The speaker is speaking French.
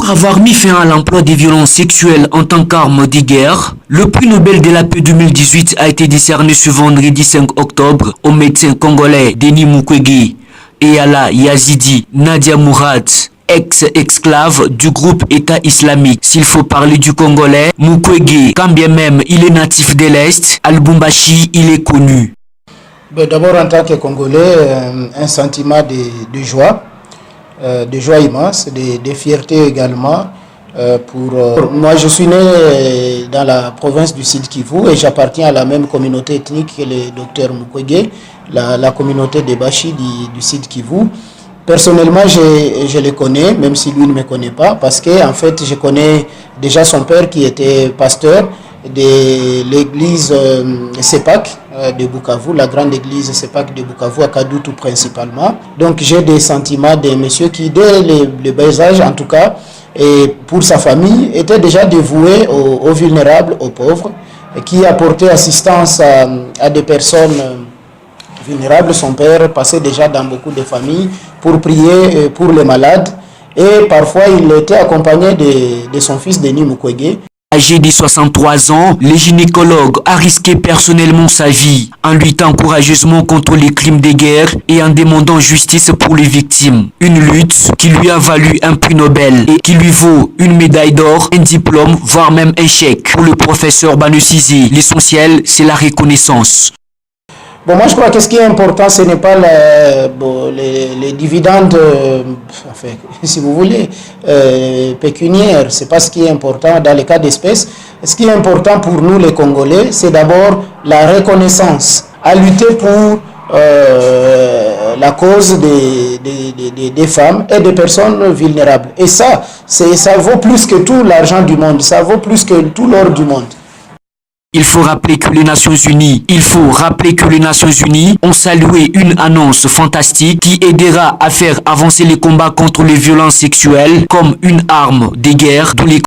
Pour avoir mis fin à l'emploi des violences sexuelles en tant qu'arme de guerre, le prix Nobel de la paix 2018 a été décerné ce vendredi 5 octobre aux médecins congolais Denis Mukwege et à la Yazidi Nadia Mourad, ex-esclave du groupe État islamique. S'il faut parler du Congolais, Mukwege, quand bien même il est natif de l'Est, à Lubumbashi, il est connu. D'abord, en tant que Congolais, un sentiment de joie immense, de fierté également. Moi, je suis né dans la province du Sud Kivu et j'appartiens à la même communauté ethnique que le docteur Mukwege, la communauté des Bashi du Sud Kivu. Personnellement, je le connais, même si lui ne me connaît pas, parce que en fait, je connais déjà son père qui était pasteur de l'église Sepak de Bukavu, la grande église Sepak de Bukavu à Kadutu principalement. Donc j'ai des sentiments de monsieur qui, dès le bas âge en tout cas, et pour sa famille, était déjà dévoué aux vulnérables, aux pauvres, et qui apportait assistance à des personnes vulnérables. Son père passait déjà dans beaucoup de familles pour prier pour les malades, et parfois il était accompagné de son fils Denis Mukwege. Âgé de 63 ans, le gynécologue a risqué personnellement sa vie en luttant courageusement contre les crimes de guerre et en demandant justice pour les victimes. Une lutte qui lui a valu un prix Nobel et qui lui vaut une médaille d'or, un diplôme, voire même un chèque. Pour le professeur Banu Sizé, l'essentiel, c'est la reconnaissance. Bon, moi je crois que ce qui est important, ce n'est pas les dividendes, enfin, si vous voulez, pécuniaires. Ce n'est pas ce qui est important dans les cas d'espèces. Ce qui est important pour nous les Congolais, c'est d'abord la reconnaissance, à lutter pour la cause des femmes et des personnes vulnérables. Et ça vaut plus que tout l'argent du monde, ça vaut plus que tout l'or du monde. Il faut rappeler que les Nations Unies ont salué une annonce fantastique qui aidera à faire avancer les combats contre les violences sexuelles comme une arme de guerre, d'où les